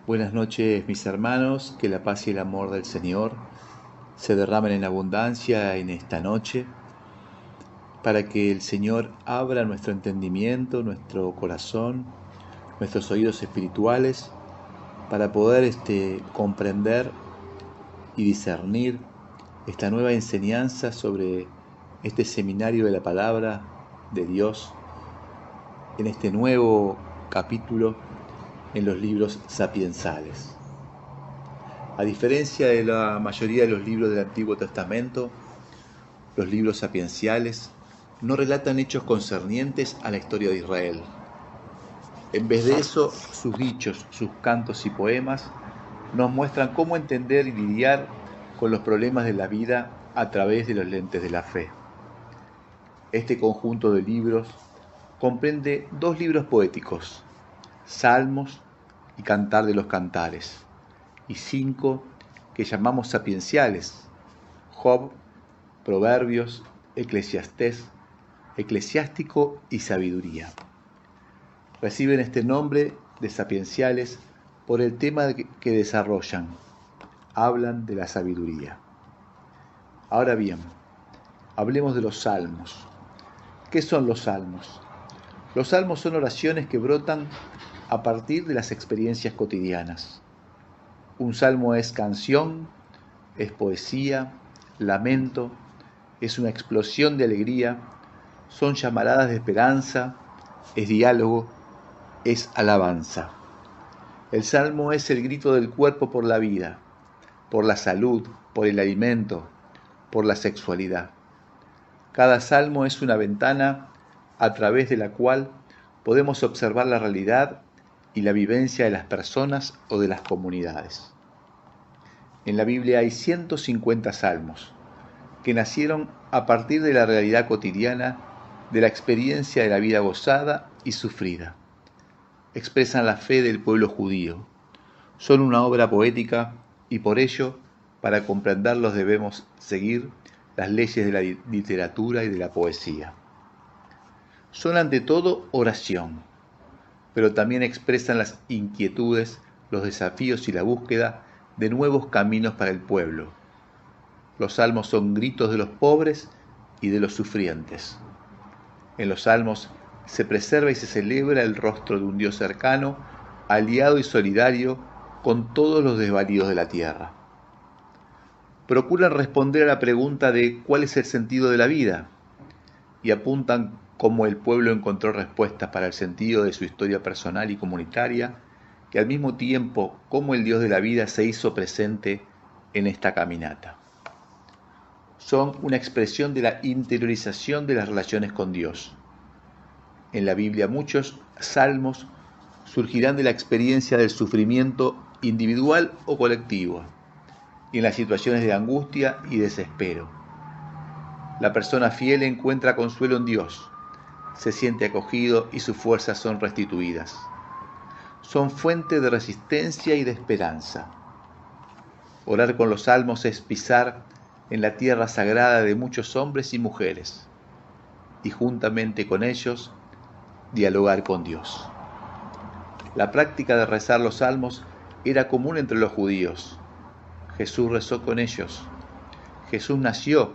Buenas noches, mis hermanos, que la paz y el amor del Señor se derramen en abundancia en esta noche, para que el Señor abra nuestro entendimiento, nuestro corazón, nuestros oídos espirituales, para poder comprender y discernir esta nueva enseñanza sobre este seminario de la palabra de Dios, en este nuevo capítulo en los libros sapiensales. A diferencia de la mayoría de los libros del Antiguo Testamento, los libros sapienciales no relatan hechos concernientes a la historia de Israel. En vez de eso, sus dichos, sus cantos y poemas nos muestran cómo entender y lidiar con los problemas de la vida a través de los lentes de la fe. Este conjunto de libros comprende dos libros poéticos, Salmos y Cantar de los Cantares, y 5 que llamamos sapienciales, Job, Proverbios, Eclesiastés, Eclesiástico y Sabiduría. Reciben este nombre de sapienciales por el tema que desarrollan. Hablan de la sabiduría. Ahora bien, hablemos de los salmos. ¿Qué son los salmos? Los salmos son oraciones que brotan a partir de las experiencias cotidianas. Un salmo es canción, es poesía, lamento, es una explosión de alegría, son llamaradas de esperanza, es diálogo, es alabanza. El salmo es el grito del cuerpo por la vida, por la salud, por el alimento, por la sexualidad. Cada salmo es una ventana a través de la cual podemos observar la realidad y la vivencia de las personas o de las comunidades. En la Biblia hay 150 salmos que nacieron a partir de la realidad cotidiana, de la experiencia de la vida gozada y sufrida. Expresan la fe del pueblo judío. Son una obra poética y por ello, para comprenderlos debemos seguir las leyes de la literatura y de la poesía. Son ante todo oración, pero también expresan las inquietudes, los desafíos y la búsqueda de nuevos caminos para el pueblo. Los salmos son gritos de los pobres y de los sufrientes. En los salmos se preserva y se celebra el rostro de un Dios cercano, aliado y solidario con todos los desvalidos de la tierra. Procuran responder a la pregunta de cuál es el sentido de la vida y apuntan cómo el pueblo encontró respuestas para el sentido de su historia personal y comunitaria, que al mismo tiempo cómo el Dios de la vida se hizo presente en esta caminata. Son una expresión de la interiorización de las relaciones con Dios. En la Biblia muchos salmos surgirán de la experiencia del sufrimiento individual o colectivo, y en las situaciones de angustia y desespero. La persona fiel encuentra consuelo en Dios, se siente acogido y sus fuerzas son restituidas. Son fuente de resistencia y de esperanza. Orar con los salmos es pisar en la tierra sagrada de muchos hombres y mujeres, y juntamente con ellos dialogar con Dios. La práctica de rezar los salmos era común entre los judíos. Jesús rezó con ellos. Jesús nació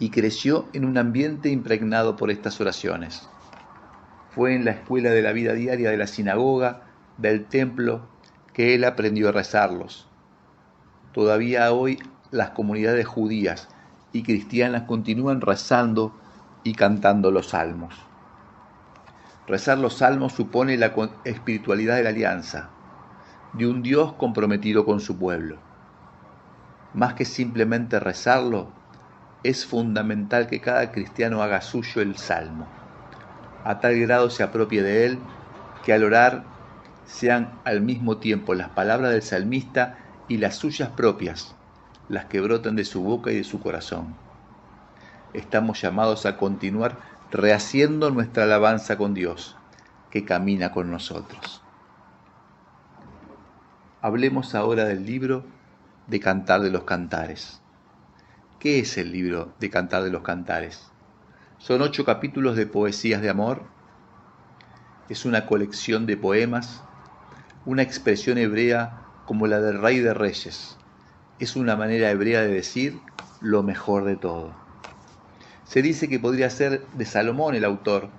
y creció en un ambiente impregnado por estas oraciones. Fue en la escuela de la vida diaria de la sinagoga, del templo, que él aprendió a rezarlos. Todavía hoy las comunidades judías y cristianas continúan rezando y cantando los salmos. Rezar los salmos supone la espiritualidad de la alianza, de un Dios comprometido con su pueblo. Más que simplemente rezarlo, es fundamental que cada cristiano haga suyo el salmo. A tal grado se apropie de él, que al orar sean al mismo tiempo las palabras del salmista y las suyas propias, las que brotan de su boca y de su corazón. Estamos llamados a continuar rehaciendo nuestra alabanza con Dios, que camina con nosotros. Hablemos ahora del libro de Cantar de los Cantares. ¿Qué es el libro de Cantar de los Cantares? Son 8 capítulos de poesías de amor. Es una colección de poemas una expresión hebrea como la del Rey de Reyes. Es una manera hebrea de decir lo mejor de todo. Se dice que podría ser de Salomón el autor,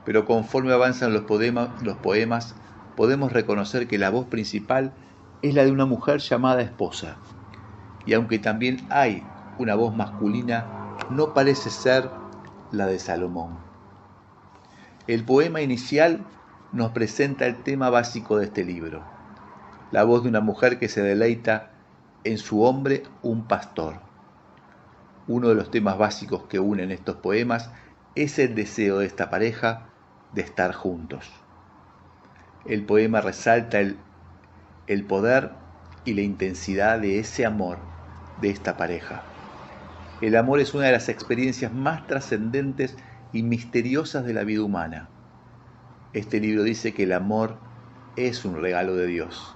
pero conforme avanzan los poemas, podemos reconocer que la voz principal es la de una mujer llamada esposa. Y aunque también hay una voz masculina, no parece ser la de Salomón. El poema inicial nos presenta el tema básico de este libro, la voz de una mujer que se deleita en su hombre, un pastor. Uno de los temas básicos que unen estos poemas es el deseo de esta pareja de estar juntos. El poema resalta el poder y la intensidad de ese amor de esta pareja. El amor es una de las experiencias más trascendentes y misteriosas de la vida humana. Este libro dice que el amor es un regalo de Dios.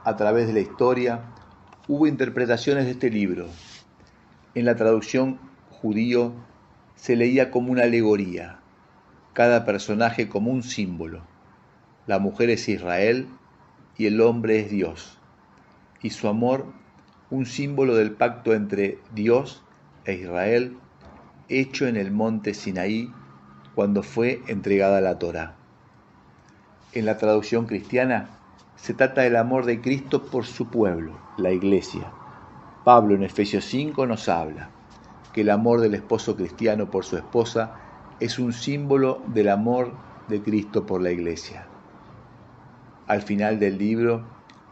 A través de la historia hubo interpretaciones de este libro. En la traducción judío se leía como una alegoría, cada personaje como un símbolo. La mujer es Israel y el hombre es Dios, y su amor un símbolo del pacto entre Dios e Israel hecho en el monte Sinaí cuando fue entregada la Torá. En la traducción cristiana se trata del amor de Cristo por su pueblo, la Iglesia. Pablo en Efesios 5 nos habla que el amor del esposo cristiano por su esposa es un símbolo del amor de Cristo por la Iglesia. Al final del libro,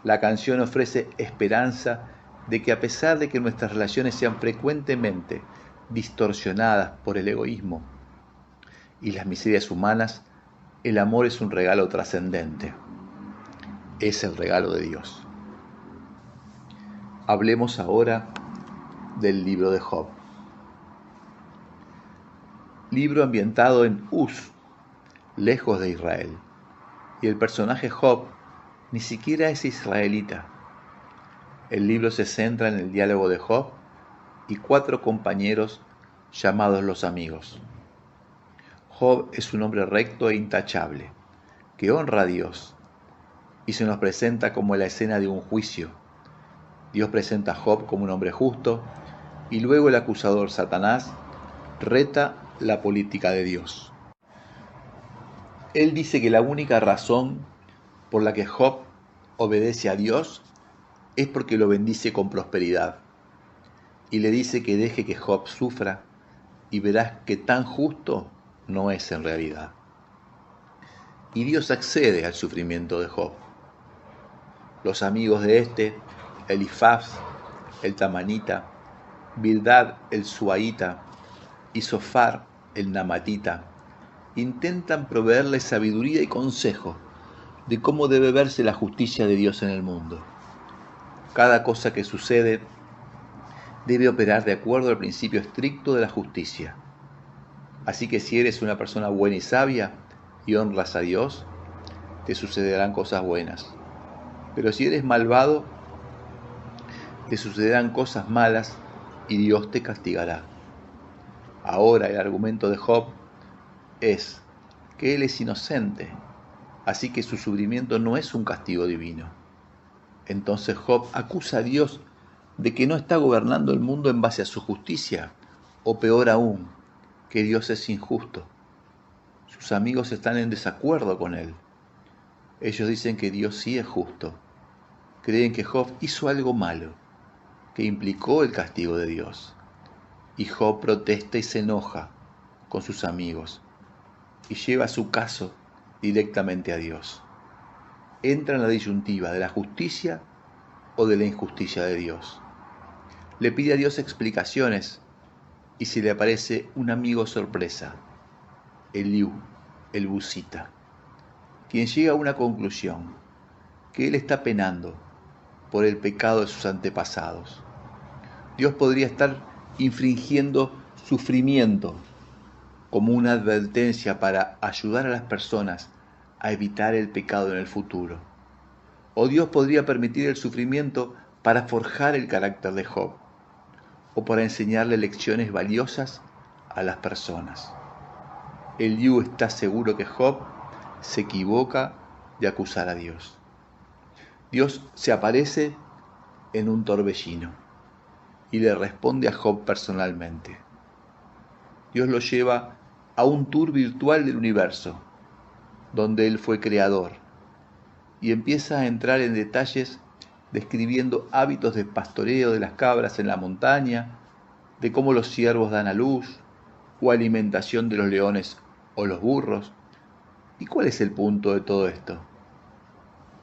la canción ofrece esperanza de que a pesar de que nuestras relaciones sean frecuentemente distorsionadas por el egoísmo y las miserias humanas, el amor es un regalo trascendente. Es el regalo de Dios. Hablemos ahora del libro de Job. Libro ambientado en Uz, lejos de Israel. Y el personaje Job ni siquiera es israelita. El libro se centra en el diálogo de Job y 4 compañeros llamados los amigos. Job es un hombre recto e intachable, que honra a Dios, y se nos presenta como la escena de un juicio. Dios presenta a Job como un hombre justo, y luego el acusador Satanás reta la política de Dios. Él dice que la única razón por la que Job obedece a Dios es porque lo bendice con prosperidad, y le dice que deje que Job sufra y verás que tan justo no es en realidad. Y Dios accede al sufrimiento de Job. Los amigos de este, Elifaz, el Tamanita, Bildad, el Suaita, y Sofar, el Namatita, intentan proveerle sabiduría y consejo de cómo debe verse la justicia de Dios en el mundo. Cada cosa que sucede debe operar de acuerdo al principio estricto de la justicia. Así que si eres una persona buena y sabia y honras a Dios, te sucederán cosas buenas. Pero si eres malvado, te sucederán cosas malas y Dios te castigará. Ahora el argumento de Job es que él es inocente, así que su sufrimiento no es un castigo divino. Entonces Job acusa a Dios de que no está gobernando el mundo en base a su justicia, o peor aún, que Dios es injusto. Sus amigos están en desacuerdo con él. Ellos dicen que Dios sí es justo. Creen que Job hizo algo malo, que implicó el castigo de Dios. Y Job protesta y se enoja con sus amigos y lleva su caso directamente a Dios. Entra en la disyuntiva de la justicia o de la injusticia de Dios. Le pide a Dios explicaciones y se le aparece un amigo sorpresa, Eliú, el Busita, quien llega a una conclusión, que él está penando por el pecado de sus antepasados. Dios podría estar infringiendo sufrimiento como una advertencia para ayudar a las personas a evitar el pecado en el futuro. O Dios podría permitir el sufrimiento para forjar el carácter de Job, o para enseñarle lecciones valiosas a las personas. Eliú está seguro que Job se equivoca de acusar a Dios. Dios se aparece en un torbellino y le responde a Job personalmente. Dios lo lleva a un tour virtual del universo, donde él fue creador, y empieza a entrar en detalles describiendo hábitos de pastoreo de las cabras en la montaña, de cómo los ciervos dan a luz, o alimentación de los leones o los burros. ¿Y cuál es el punto de todo esto?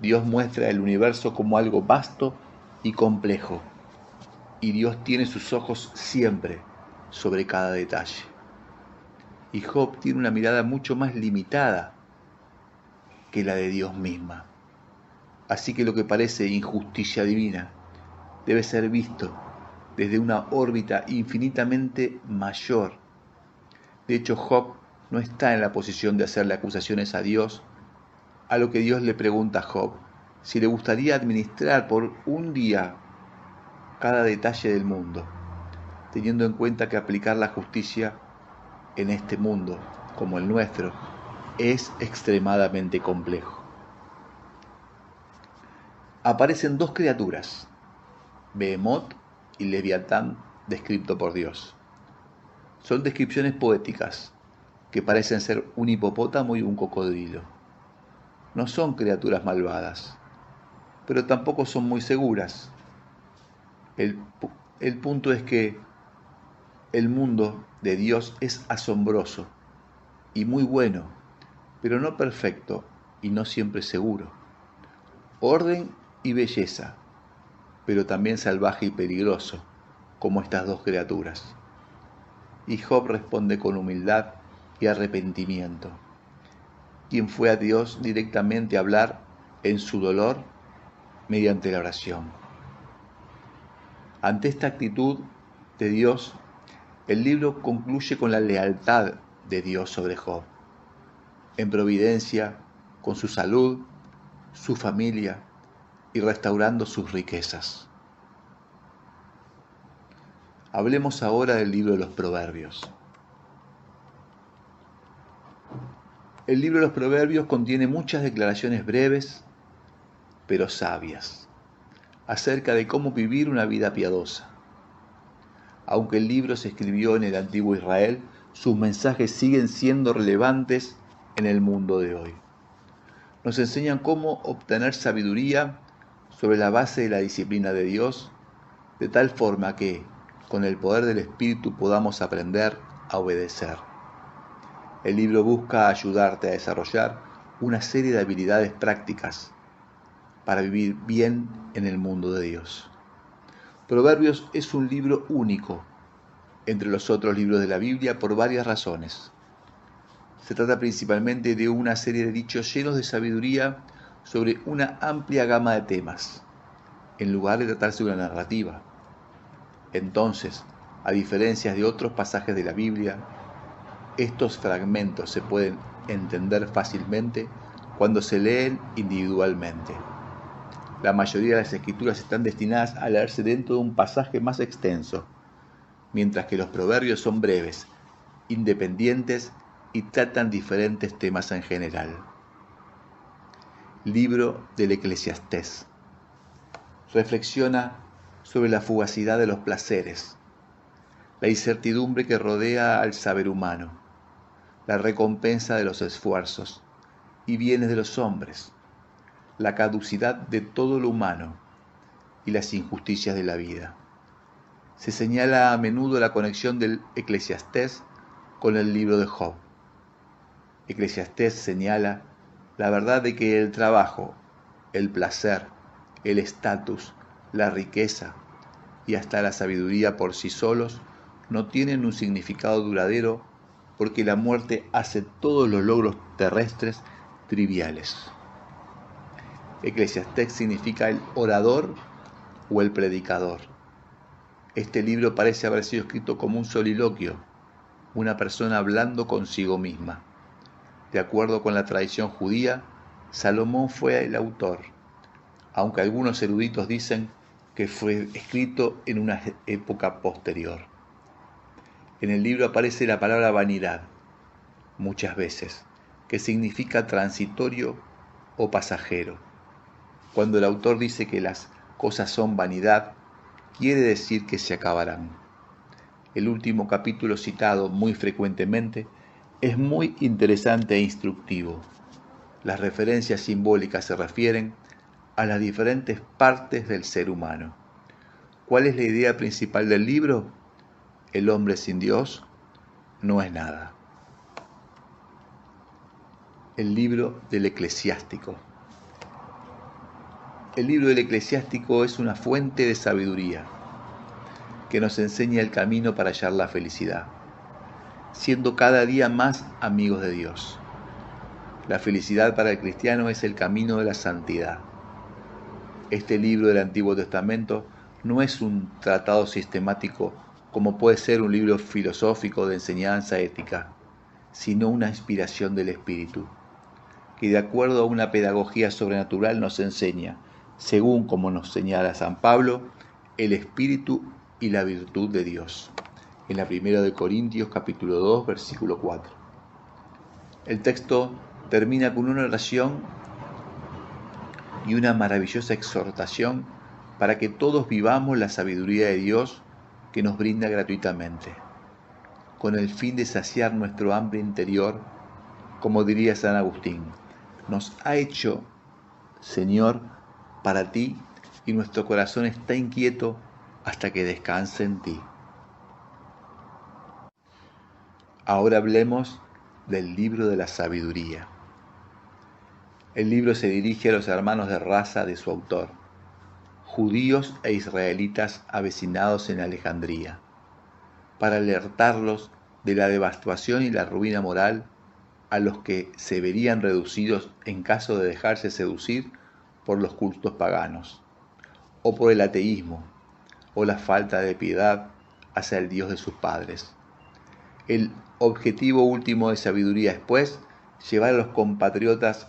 Dios muestra el universo como algo vasto y complejo, y Dios tiene sus ojos siempre sobre cada detalle. Y Job tiene una mirada mucho más limitada que la de Dios misma. Así que lo que parece injusticia divina debe ser visto desde una órbita infinitamente mayor. De hecho, Job no está en la posición de hacerle acusaciones a Dios, a lo que Dios le pregunta a Job si le gustaría administrar por un día cada detalle del mundo, teniendo en cuenta que aplicar la justicia en este mundo, como el nuestro, es extremadamente complejo. Aparecen dos criaturas, Behemoth y Leviatán, descrito por Dios. Son descripciones poéticas que parecen ser un hipopótamo y un cocodrilo. No son criaturas malvadas, pero tampoco son muy seguras. El punto es que el mundo de Dios es asombroso y muy bueno, pero no perfecto y no siempre seguro. Orden y belleza, pero también salvaje y peligroso, como estas dos criaturas. Y Job responde con humildad y arrepentimiento. Quien fue a Dios directamente a hablar en su dolor mediante la oración. Ante esta actitud de Dios, el libro concluye con la lealtad de Dios sobre Job, en providencia, con su salud, su familia y restaurando sus riquezas. Hablemos ahora del libro de los Proverbios. El libro de los Proverbios contiene muchas declaraciones breves, pero sabias, acerca de cómo vivir una vida piadosa. Aunque el libro se escribió en el antiguo Israel, sus mensajes siguen siendo relevantes en el mundo de hoy. Nos enseñan cómo obtener sabiduría sobre la base de la disciplina de Dios, de tal forma que, con el poder del Espíritu, podamos aprender a obedecer. El libro busca ayudarte a desarrollar una serie de habilidades prácticas para vivir bien en el mundo de Dios. Proverbios es un libro único entre los otros libros de la Biblia por varias razones. Se trata principalmente de una serie de dichos llenos de sabiduría sobre una amplia gama de temas, en lugar de tratarse de una narrativa. Entonces, a diferencia de otros pasajes de la Biblia, estos fragmentos se pueden entender fácilmente cuando se leen individualmente. La mayoría de las escrituras están destinadas a leerse dentro de un pasaje más extenso, mientras que los proverbios son breves, independientes y tratan diferentes temas en general. Libro del Eclesiastés. Reflexiona sobre la fugacidad de los placeres, la incertidumbre que rodea al saber humano, la recompensa de los esfuerzos y bienes de los hombres, la caducidad de todo lo humano y las injusticias de la vida. Se señala a menudo la conexión del Eclesiastés con el libro de Job. Eclesiastés señala la verdad de que el trabajo, el placer, el estatus, la riqueza y hasta la sabiduría por sí solos no tienen un significado duradero porque la muerte hace todos los logros terrestres triviales. Eclesiastés significa el orador o el predicador. Este libro parece haber sido escrito como un soliloquio, una persona hablando consigo misma. De acuerdo con la tradición judía, Salomón fue el autor, aunque algunos eruditos dicen que fue escrito en una época posterior. En el libro aparece la palabra vanidad, muchas veces, que significa transitorio o pasajero. Cuando el autor dice que las cosas son vanidad, quiere decir que se acabarán. El último capítulo citado muy frecuentemente es muy interesante e instructivo. Las referencias simbólicas se refieren a las diferentes partes del ser humano. ¿Cuál es la idea principal del libro? El hombre sin Dios no es nada. El libro del Eclesiástico. El libro del Eclesiástico es una fuente de sabiduría que nos enseña el camino para hallar la felicidad, siendo cada día más amigos de Dios. La felicidad para el cristiano es el camino de la santidad. Este libro del Antiguo Testamento no es un tratado sistemático como puede ser un libro filosófico de enseñanza ética, sino una inspiración del Espíritu, que de acuerdo a una pedagogía sobrenatural nos enseña, según como nos señala San Pablo, el Espíritu y la virtud de Dios. En la 1 de Corintios capítulo 2, versículo 4. El texto termina con una oración y una maravillosa exhortación para que todos vivamos la sabiduría de Dios que nos brinda gratuitamente, con el fin de saciar nuestro hambre interior, como diría San Agustín, nos ha hecho, Señor, para ti, y nuestro corazón está inquieto hasta que descanse en ti. Ahora hablemos del libro de la sabiduría. El libro se dirige a los hermanos de raza de su autor, judíos e israelitas avecinados en Alejandría, para alertarlos de la devastación y la ruina moral a los que se verían reducidos en caso de dejarse seducir por los cultos paganos, o por el ateísmo, o la falta de piedad hacia el Dios de sus padres. El objetivo último de sabiduría es, pues, llevar a los compatriotas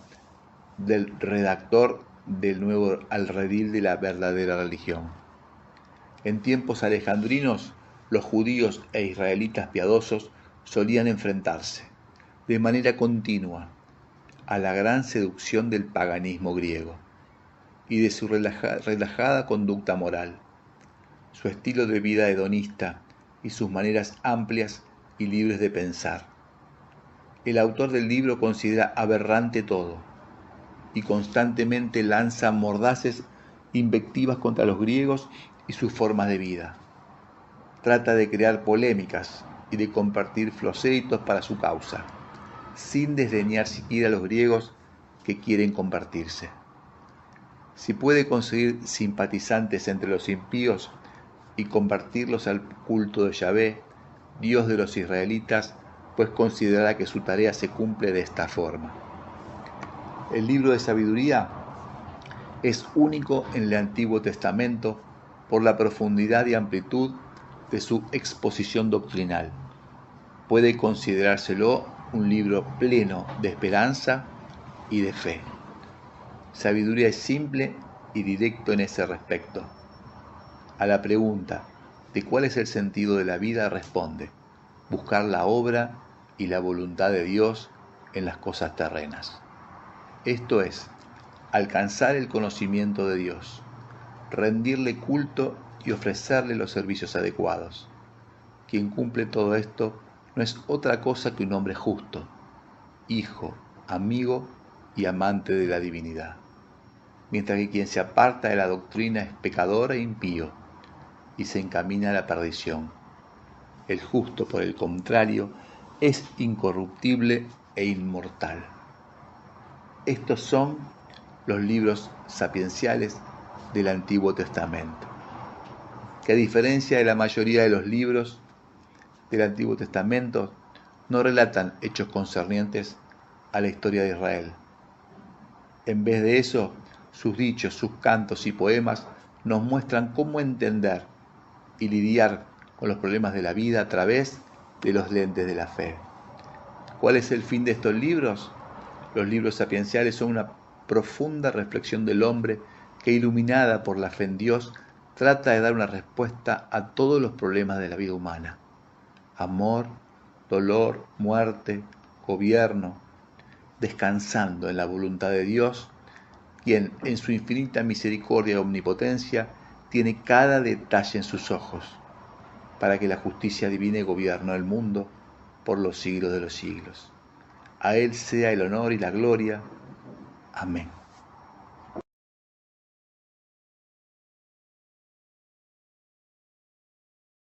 del redactor del nuevo al redil de la verdadera religión. En tiempos alejandrinos, los judíos e israelitas piadosos solían enfrentarse, de manera continua, a la gran seducción del paganismo griego y de su relajada conducta moral, su estilo de vida hedonista y sus maneras amplias y libres de pensar. El autor del libro considera aberrante todo y constantemente lanza mordaces invectivas contra los griegos y sus formas de vida. Trata de crear polémicas y de compartir prosélitos para su causa, sin desdeñar siquiera a los griegos que quieren convertirse. Si puede conseguir simpatizantes entre los impíos y convertirlos al culto de Yahvé, Dios de los israelitas, pues considerará que su tarea se cumple de esta forma. El libro de sabiduría es único en el Antiguo Testamento por la profundidad y amplitud de su exposición doctrinal. Puede considerárselo un libro pleno de esperanza y de fe. Sabiduría es simple y directo en ese respecto. A la pregunta de cuál es el sentido de la vida responde: buscar la obra y la voluntad de Dios en las cosas terrenas. Esto es, alcanzar el conocimiento de Dios, rendirle culto y ofrecerle los servicios adecuados. Quien cumple todo esto no es otra cosa que un hombre justo, hijo, amigo y amante de la divinidad, mientras que quien se aparta de la doctrina es pecador e impío y se encamina a la perdición. El justo, por el contrario, es incorruptible e inmortal. Estos son los libros sapienciales del Antiguo Testamento, que a diferencia de la mayoría de los libros del Antiguo Testamento, no relatan hechos concernientes a la historia de Israel. En vez de eso, sus dichos, sus cantos y poemas nos muestran cómo entender y lidiar con los problemas de la vida a través de los lentes de la fe. ¿Cuál es el fin de estos libros? Los libros sapienciales son una profunda reflexión del hombre que, iluminada por la fe en Dios, trata de dar una respuesta a todos los problemas de la vida humana: amor, dolor, muerte, gobierno, descansando en la voluntad de Dios quien en su infinita misericordia y omnipotencia tiene cada detalle en sus ojos, para que la justicia divina gobierne el mundo por los siglos de los siglos. A Él sea el honor y la gloria. Amén.